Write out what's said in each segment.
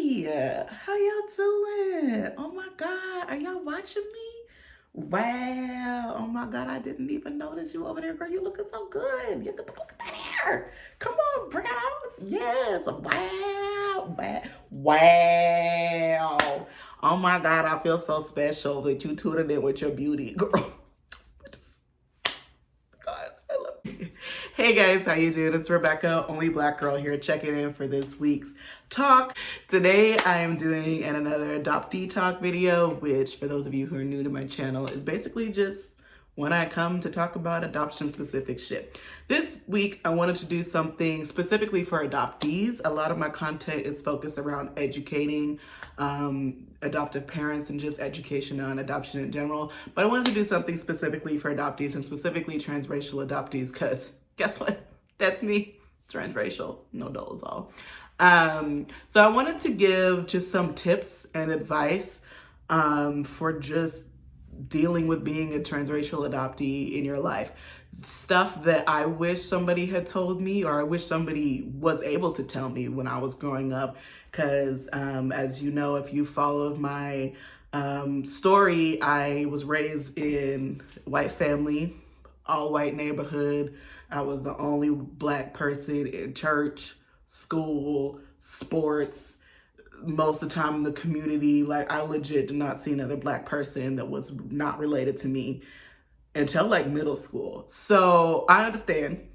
How y'all doing? Oh my God, are y'all watching me? Wow, oh my God, I didn't even notice you over there, girl. You looking so good. Look at that hair. Come on, brows. Yes, wow, wow. Oh my God, I feel so special that you tuned in with your beauty, girl. God, I love you. Hey guys, how you doing? It's Rebecca, only black girl here, checking in for this week's talk. Today I am doing another adoptee talk video, which for those of you who are new to my channel is basically just when I come to talk about adoption specific shit. This week I wanted to do something specifically for adoptees. A lot of my content is focused around educating adoptive parents and just education on adoption in general. But I wanted to do something specifically for adoptees and specifically transracial adoptees because guess what? That's me, transracial, no dolezal. So I wanted to give just some tips and advice for just dealing with being a transracial adoptee in your life. Stuff that I wish somebody had told me, or I wish somebody was able to tell me when I was growing up. Because as you know, if you followed my story, I was raised in white family, all white neighborhood. I was the only black person in church, school, sports, most of the time in the community. Like, I legit did not see another black person that was not related to me until like middle school. So I understand.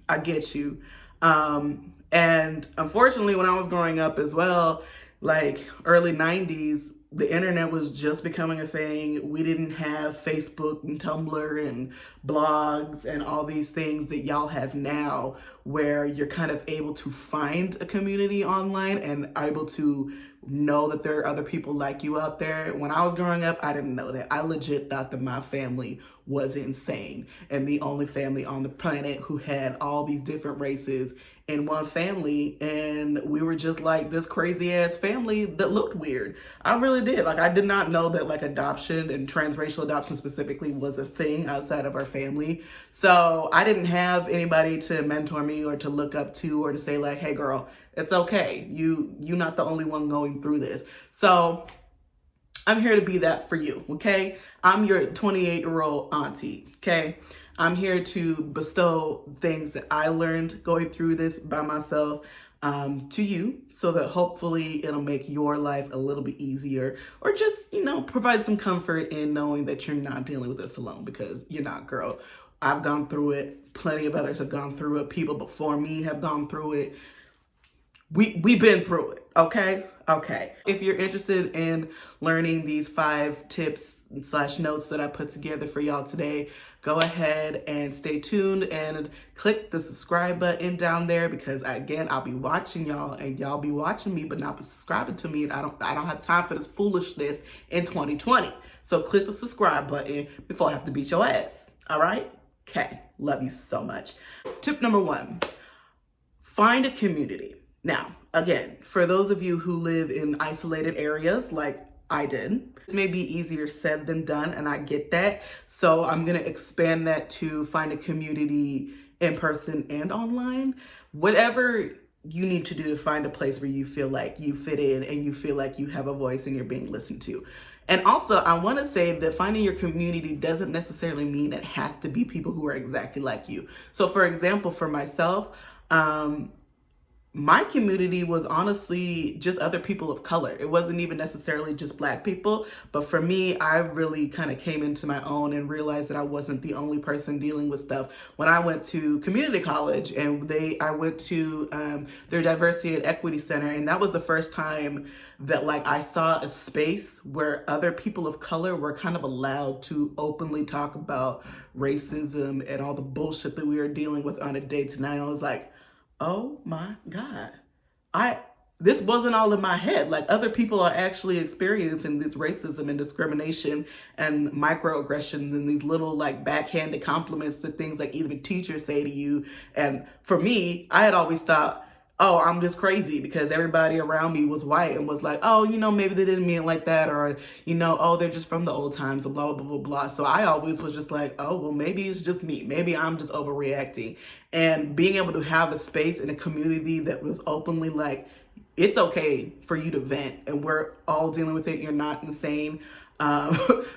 I get you. And unfortunately, when I was growing up as well, like early 90s, the internet was just becoming a thing. We didn't have Facebook and Tumblr and blogs and all these things that y'all have now, where you're kind of able to find a community online and able to know that there are other people like you out there. When I was growing up, I didn't know that. I legit thought that my family was insane and the only family on the planet who had all these different races in one family, and we were just like this crazy ass family that looked weird. I really did. Like, I did not know that like adoption and transracial adoption specifically was a thing outside of our family. So I didn't have anybody to mentor me or to look up to or to say like, hey girl, it's okay. You're not the only one going through this. So I'm here to be that for you, okay? I'm your 28-year-old auntie, okay? I'm here to bestow things that I learned going through this by myself to you, so that hopefully it'll make your life a little bit easier, or just, provide some comfort in knowing that you're not dealing with this alone, because you're not, girl. I've gone through it. Plenty of others have gone through it. People before me have gone through it. We've been through it, okay? Okay. If you're interested in learning these 5 tips / notes that I put together for y'all today, go ahead and stay tuned and click the subscribe button down there, because again, I'll be watching y'all and y'all be watching me but not be subscribing to me, and I don't have time for this foolishness in 2020. So click the subscribe button before I have to beat your ass. All right? Okay. Love you so much. Tip number 1, find a community. Now, again, for those of you who live in isolated areas like I did, it may be easier said than done, and I get that. So I'm going to expand that to find a community in person and online. Whatever you need to do to find a place where you feel like you fit in and you feel like you have a voice and you're being listened to. And also, I want to say that finding your community doesn't necessarily mean it has to be people who are exactly like you. So for example, for myself, my community was honestly just other people of color. It wasn't even necessarily just black people. But for me, I really kind of came into my own and realized that I wasn't the only person dealing with stuff when I went to community college, and I went to their diversity and equity center. And that was the first time that like I saw a space where other people of color were kind of allowed to openly talk about racism and all the bullshit that we were dealing with on a day to night. I was like, oh my God. This wasn't all in my head. Like, other people are actually experiencing this racism and discrimination and microaggressions and these little like backhanded compliments to things like even teachers say to you. And for me, I had always thought, oh, I'm just crazy because everybody around me was white and was like, oh, maybe they didn't mean it like that, or, oh, they're just from the old times, and blah, blah, blah, blah. So I always was just like, oh, well, maybe it's just me. Maybe I'm just overreacting. And being able to have a space in a community that was openly like, it's okay for you to vent, and we're all dealing with it. You're not insane.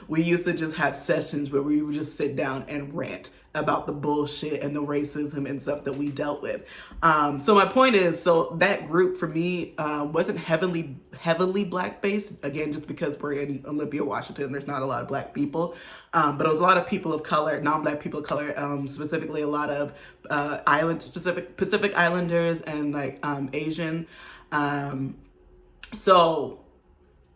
We used to just have sessions where we would just sit down and rant about the bullshit and the racism and stuff that we dealt with. So my point is, so that group for me wasn't heavily black based. Again, just because we're in Olympia, Washington, there's not a lot of black people, but it was a lot of people of color, non-black people of color, specifically a lot of Pacific Islanders and like Asian. So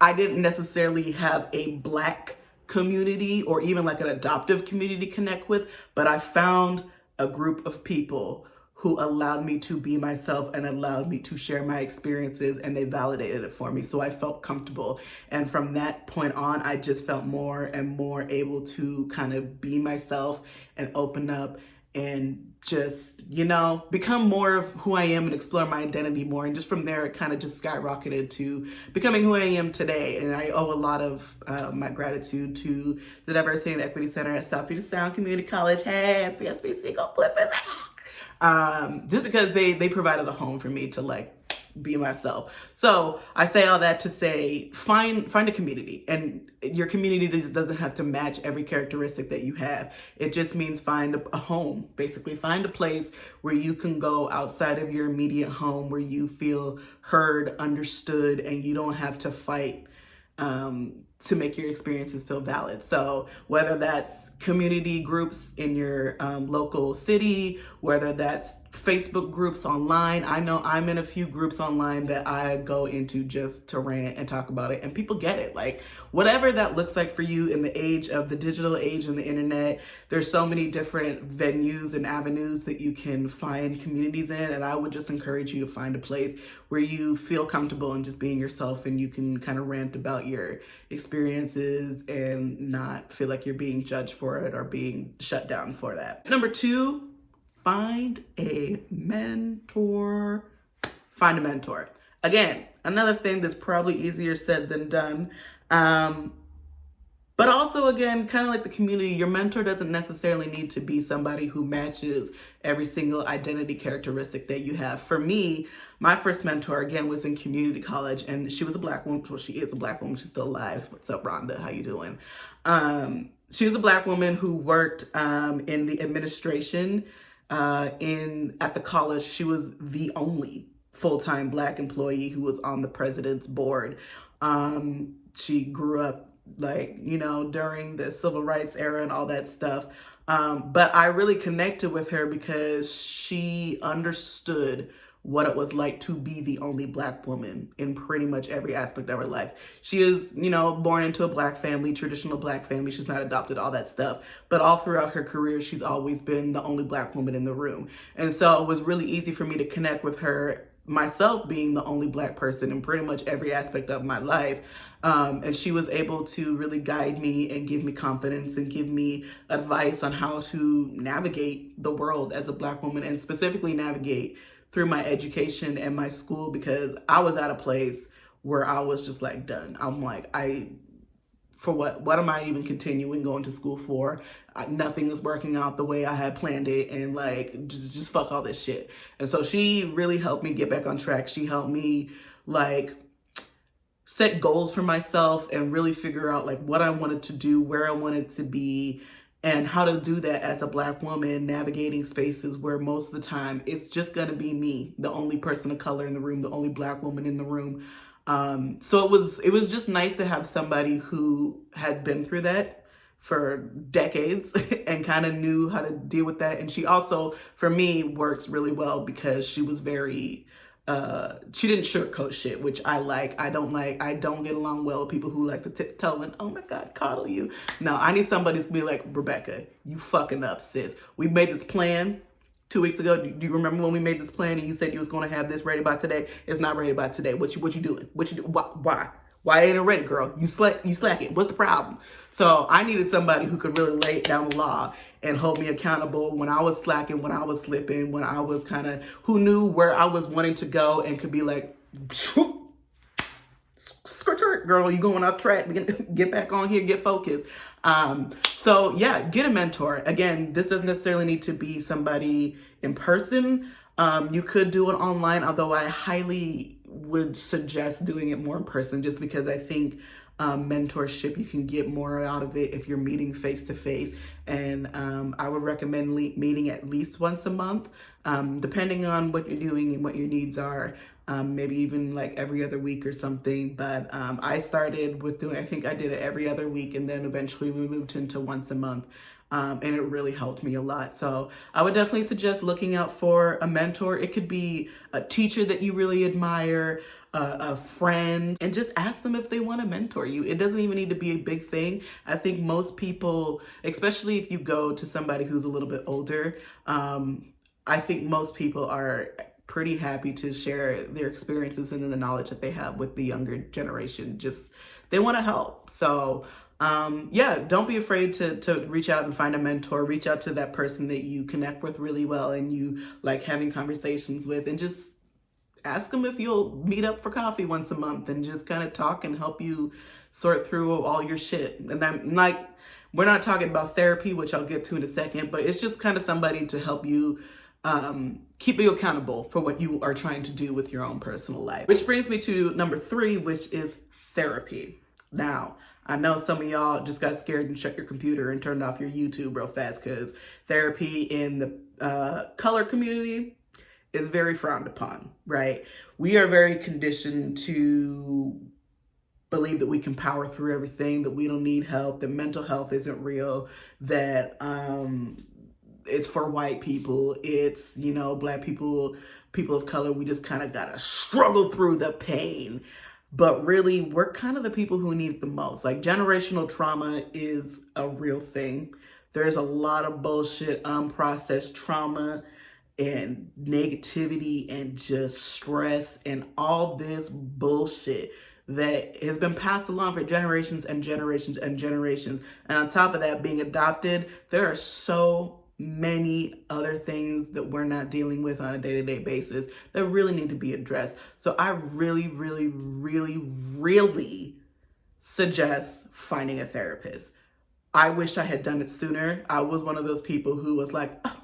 I didn't necessarily have a black community or even like an adoptive community to connect with, but I found a group of people who allowed me to be myself and allowed me to share my experiences, and they validated it for me. So I felt comfortable. And from that point on, I just felt more and more able to kind of be myself and open up and just, you know, become more of who I am and explore my identity more. And just from there, it kind of just skyrocketed to becoming who I am today. And I owe a lot of my gratitude to the Diversity and Equity Center at South Puget Sound Community College. Hey, SPSBC, go Clippers. Just because they provided a home for me to like be myself. So I say all that to say, find a community, and your community just doesn't have to match every characteristic that you have. It just means find a home, basically find a place where you can go outside of your immediate home, where you feel heard, understood, and you don't have to fight to make your experiences feel valid. So whether that's community groups in your local city, whether that's Facebook groups online. I know I'm in a few groups online that I go into just to rant and talk about it, and people get it. Like whatever that looks like for you in the age of the digital age and the internet, there's so many different venues and avenues that you can find communities in, and I would just encourage you to find a place where you feel comfortable in just being yourself, and you can kind of rant about your experiences and not feel like you're being judged for it or being shut down for that. Number 2, find a mentor. Find a mentor. Again, another thing that's probably easier said than done. But also, again, kind of like the community, your mentor doesn't necessarily need to be somebody who matches every single identity characteristic that you have. For me, my first mentor, again, was in community college, and she was a black woman. Well, she is a black woman. She's still alive. What's up, Rhonda? How you doing? She was a black woman who worked in the administration at the college. She was the only full-time black employee who was on the president's board. She grew up like, you know, during the civil rights era and all that stuff. But I really connected with her because she understood what it was like to be the only black woman in pretty much every aspect of her life. She is, you know, born into a black family, traditional black family. She's not adopted, all that stuff. But all throughout her career, she's always been the only black woman in the room. And so it was really easy for me to connect with her, myself being the only black person in pretty much every aspect of my life. And she was able to really guide me and give me confidence and give me advice on how to navigate the world as a black woman, and specifically navigate through my education and my school, because I was at a place where I was just like done. I'm like, for what am I even continuing going to school for? Nothing is working out the way I had planned it, and like just fuck all this shit. And so she really helped me get back on track. She helped me like set goals for myself and really figure out like what I wanted to do, where I wanted to be, and how to do that as a black woman navigating spaces where most of the time it's just gonna be me, the only person of color in the room, the only black woman in the room. So it was just nice to have somebody who had been through that for decades and kind of knew how to deal with that. And she also, for me, works really well because she was very, she didn't sugarcoat shit, which I like. I don't get along well with people who like to tiptoe and, oh my God, coddle you. No, I need somebody to be like, Rebecca, you fucking up, sis. We made this plan 2 weeks ago. Do you remember when we made this plan and you said you was going to have this ready by today? It's not ready by today. What you doing? Why ain't it ready, girl? You slack it. What's the problem? So I needed somebody who could really lay down the law and hold me accountable when I was slacking, when I was slipping, when I was who knew where I was wanting to go and could be like, skirt, girl, you going off track. Get back on here, get focused. So yeah, get a mentor. Again, this doesn't necessarily need to be somebody in person. You could do it online, although I highly would suggest doing it more in person, just because I think mentorship, you can get more out of it if you're meeting face to face. And I would recommend meeting at least once a month, depending on what you're doing and what your needs are. Maybe even like every other week or something. But I started with doing, I think I did it every other week, and then eventually we moved into once a month. And it really helped me a lot. So I would definitely suggest looking out for a mentor. It could be a teacher that you really admire, a friend, and just ask them if they want to mentor you. It doesn't even need to be a big thing. I think most people, especially if you go to somebody who's a little bit older, I think most people are pretty happy to share their experiences and the knowledge that they have with the younger generation. Just, they want to help. So yeah, don't be afraid to reach out and find a mentor. Reach out to that person that you connect with really well and you like having conversations with, and just ask them if you'll meet up for coffee once a month and just kind of talk and help you sort through all your shit. And I'm like, we're not talking about therapy, which I'll get to in a second, but it's just kind of somebody to help you keep you accountable for what you are trying to do with your own personal life. Which brings me to number 3, which is therapy. Now, I know some of y'all just got scared and shut your computer and turned off your YouTube real fast, because therapy in the color community is very frowned upon, right? We are very conditioned to believe that we can power through everything, that we don't need help, that mental health isn't real, that it's for white people, it's, you know, Black people, people of color, we just kind of gotta struggle through the pain. But really, we're kind of the people who need it the most. Like, generational trauma is a real thing. There's a lot of bullshit, unprocessed trauma and negativity and just stress and all this bullshit that has been passed along for generations and generations and generations. And on top of that, being adopted, there are so many other things that we're not dealing with on a day-to-day basis that really need to be addressed. So I really, really, really, really suggest finding a therapist. I wish I had done it sooner. I was one of those people who was like, oh,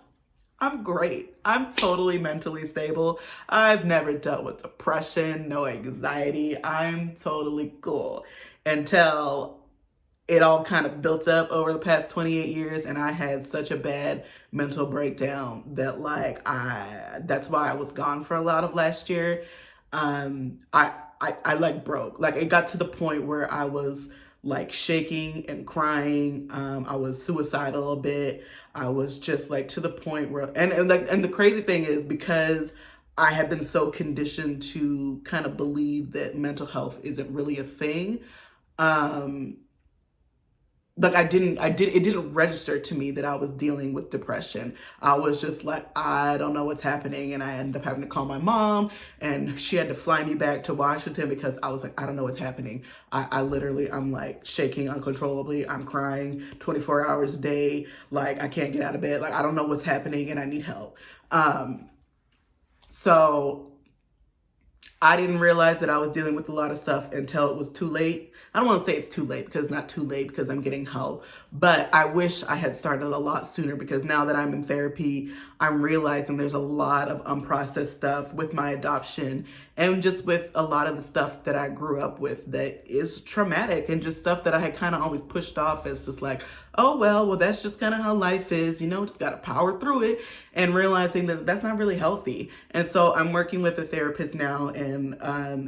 I'm great. I'm totally mentally stable. I've never dealt with depression, no anxiety. I'm totally cool. Until it all kind of built up over the past 28 years, and I had such a bad mental breakdown that that's why I was gone for a lot of last year. I like broke. Like, it got to the point where I was like shaking and crying. I was suicidal a bit. I was just like to the point where, and the crazy thing is, because I have been so conditioned to kind of believe that mental health isn't really a thing. Like, it didn't register to me that I was dealing with depression. I was just like, I don't know what's happening. And I ended up having to call my mom, and she had to fly me back to Washington because I was like, I don't know what's happening. I'm like shaking uncontrollably. I'm crying 24 hours a day. Like, I can't get out of bed. Like, I don't know what's happening and I need help. So I didn't realize that I was dealing with a lot of stuff until it was too late. I don't want to say it's too late, because it's not too late, because I'm getting help. But I wish I had started a lot sooner, because now that I'm in therapy, I'm realizing there's a lot of unprocessed stuff with my adoption, and just with a lot of the stuff that I grew up with that is traumatic, and just stuff that I had kind of always pushed off as just like, oh, well, that's just kind of how life is, you know, just got to power through it, and realizing that that's not really healthy. And so I'm working with a therapist now, and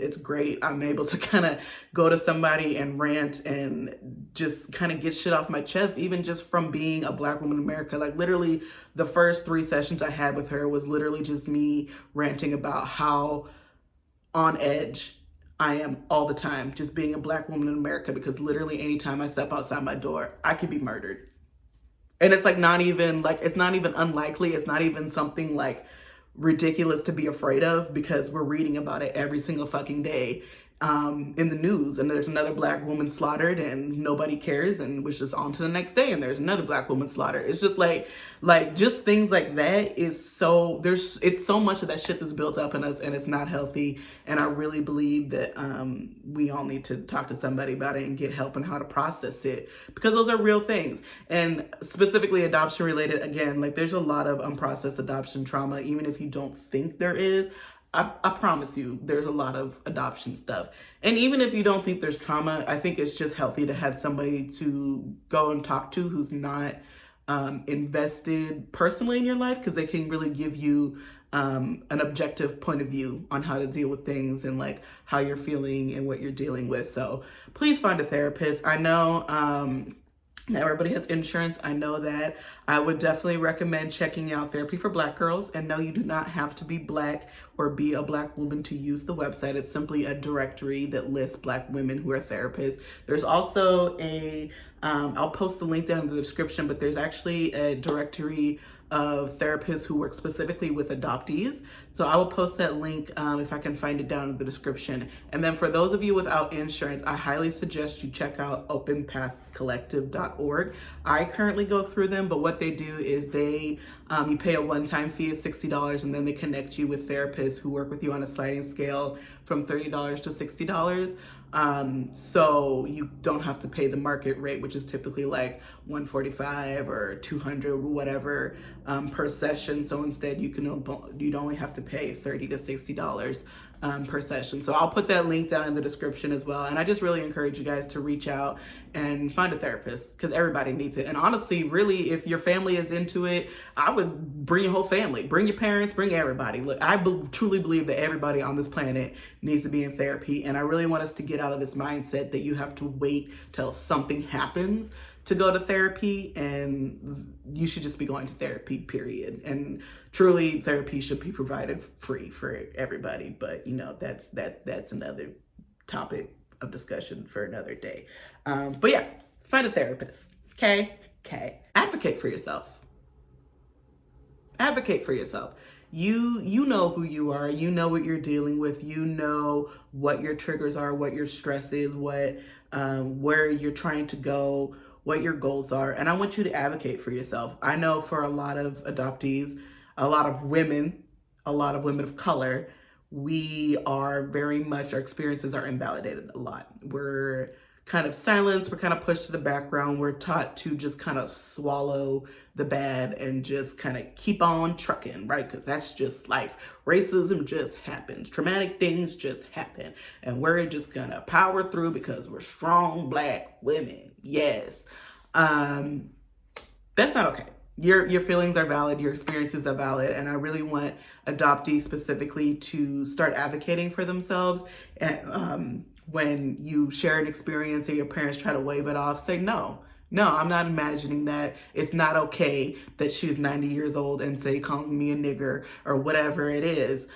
it's great. I'm able to kind of go to somebody and rant and just kind of get shit off my chest, even just from being a Black woman in America. Like, literally the first 3 sessions I had with her was literally just me ranting about how on edge I am all the time, just being a Black woman in America, because literally anytime I step outside my door, I could be murdered. And it's like it's not even unlikely. It's not even something like ridiculous to be afraid of, because we're reading about it every single fucking day in the news. And there's another Black woman slaughtered and nobody cares, and which is on to the next day and there's another Black woman slaughtered. It's just like just things like that is so, it's so much of that shit that's built up in us, and it's not healthy. And I really believe that we all need to talk to somebody about it and get help on how to process it, because those are real things. And specifically adoption related, again, like, there's a lot of unprocessed adoption trauma, even if you don't think there is. I promise you, there's a lot of adoption stuff. And even if you don't think there's trauma, I think it's just healthy to have somebody to go and talk to who's not invested personally in your life, because they can really give you an objective point of view on how to deal with things and like how you're feeling and what you're dealing with. So please find a therapist. I know not everybody has insurance. I know that. I would definitely recommend checking out Therapy for Black Girls. And no, you do not have to be Black or be a Black woman to use the website. It's simply a directory that lists Black women who are therapists. There's also I'll post the link down in the description, but there's actually a directory of therapists who work specifically with adoptees. So I will post that link if I can find it down in the description. And then for those of you without insurance, I highly suggest you check out openpathcollective.org. I currently go through them, but what they do is they you pay a one-time fee of $60, and then they connect you with therapists who work with you on a sliding scale from $30 to $60. So you don't have to pay the market rate, which is typically like $145 or $200 or whatever per session. So instead you'd only have to pay $30 to $60 per session. So I'll put that link down in the description as well. And I just really encourage you guys to reach out and find a therapist, because everybody needs it. And honestly, really, if your family is into it, I would bring your whole family, bring your parents, bring everybody. Look, I truly believe that everybody on this planet needs to be in therapy. And I really want us to get out of this mindset that you have to wait till something happens to go to therapy, and you should just be going to therapy, period. And truly, therapy should be provided free for everybody. But you know, that's another topic of discussion for another day. But yeah, find a therapist. Okay. Advocate for yourself. Advocate for yourself. You know who you are. You know what you're dealing with. You know what your triggers are, what your stress is, what where you're trying to go, what your goals are. And I want you to advocate for yourself. I know for a lot of adoptees, a lot of women of color, we are very much, our experiences are invalidated a lot. We're kind of silenced, we're kind of pushed to the background. We're taught to just kind of swallow the bad and just kind of keep on trucking, right? Because that's just life. Racism just happens. Traumatic things just happen. And we're just gonna power through because we're strong Black women. Yes. That's not okay. Your feelings are valid, your experiences are valid, and I really want adoptees specifically to start advocating for themselves. And when you share an experience or your parents try to wave it off, say no, I'm not imagining that. It's not okay that she's 90 years old and say calling me a nigger or whatever it is.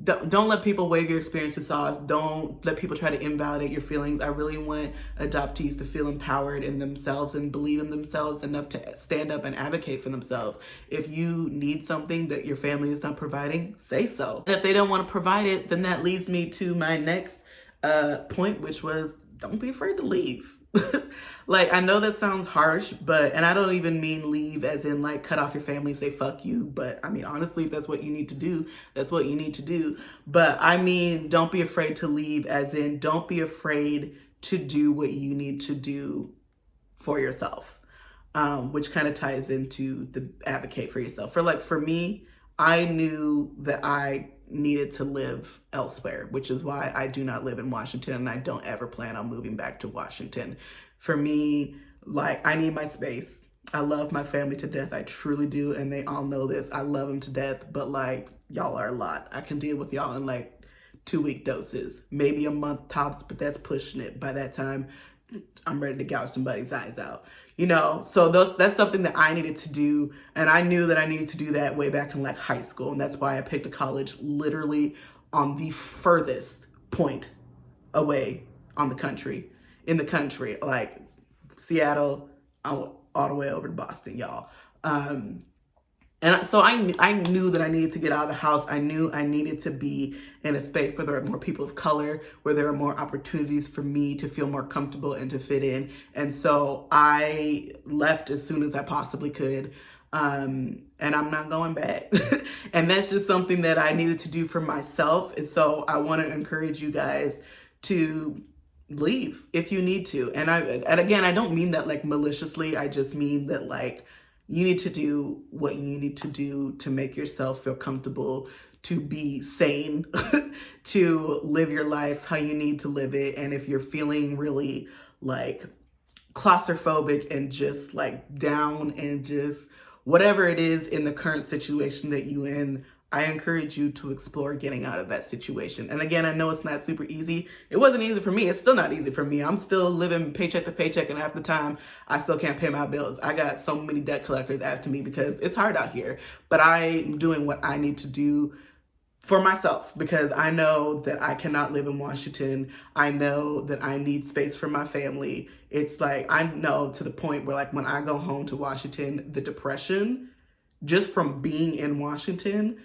Don't let people wave your experiences off. Don't let people try to invalidate your feelings. I really want adoptees to feel empowered in themselves and believe in themselves enough to stand up and advocate for themselves. If you need something that your family is not providing, say so. And if they don't want to provide it, then that leads me to my next point, which was don't be afraid to leave. Like, I know that sounds harsh, and I don't even mean leave as in like cut off your family, say fuck you. But I mean, honestly, if that's what you need to do, that's what you need to do. But I mean, don't be afraid to leave as in don't be afraid to do what you need to do for yourself, which kind of ties into the advocate for yourself. For me, I knew that I needed to live elsewhere, which is why I do not live in Washington, and I don't ever plan on moving back to Washington. For me, like, I need my space. I love my family to death. I truly do, and they all know this. I love them to death, but like, y'all are a lot. I can deal with y'all in like 2-week doses, maybe a month tops, but that's pushing it. By that time, I'm ready to gouge somebody's eyes out. You know, so that's something that I needed to do. And I knew that I needed to do that way back in like high school. And that's why I picked a college literally on the furthest point away in the country, like Seattle, all the way over to Boston, y'all. And so I knew that I needed to get out of the house. I knew I needed to be in a space where there are more people of color, where there are more opportunities for me to feel more comfortable and to fit in. And so I left as soon as I possibly could. And I'm not going back. And that's just something that I needed to do for myself. And so I want to encourage you guys to leave if you need to. And again, I don't mean that like maliciously. I just mean that like, you need to do what you need to do to make yourself feel comfortable to be sane, to live your life how you need to live it. And if you're feeling really like claustrophobic and just like down and just whatever it is in the current situation that you in, I encourage you to explore getting out of that situation. And again, I know it's not super easy. It wasn't easy for me. It's still not easy for me. I'm still living paycheck to paycheck, and half the time I still can't pay my bills. I got so many debt collectors after me because it's hard out here. But I'm doing what I need to do for myself, because I know that I cannot live in Washington. I know that I need space for my family. It's like, I know to the point where like when I go home to Washington, the depression just from being in Washington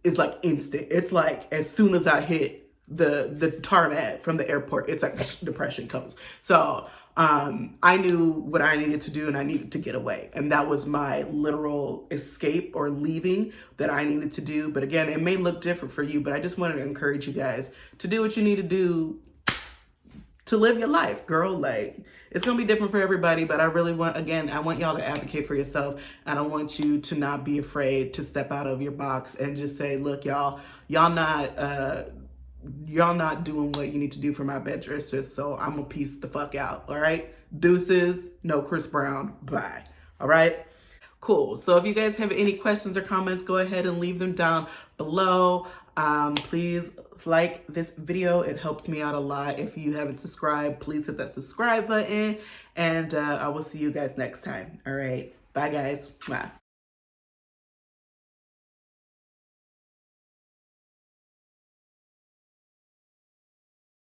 is like instant. It's like as soon as I hit the tarmac from the airport, it's like depression comes. So I knew what I needed to do, and I needed to get away. And that was my literal escape or leaving that I needed to do. But again, it may look different for you, but I just wanted to encourage you guys to do what you need to do to live your life, girl. Like, it's gonna be different for everybody, but I really want, again, I want y'all to advocate for yourself. And I want you to not be afraid to step out of your box and just say, look, y'all not doing what you need to do for my best interest, so I'm gonna peace the fuck out. All right, deuces, no Chris Brown, bye. All right, cool. So if you guys have any questions or comments, go ahead and leave them down below. Please like this video. It helps me out a lot. If you haven't subscribed, please hit that subscribe button, and I will see you guys next time. All right, bye guys. Mwah.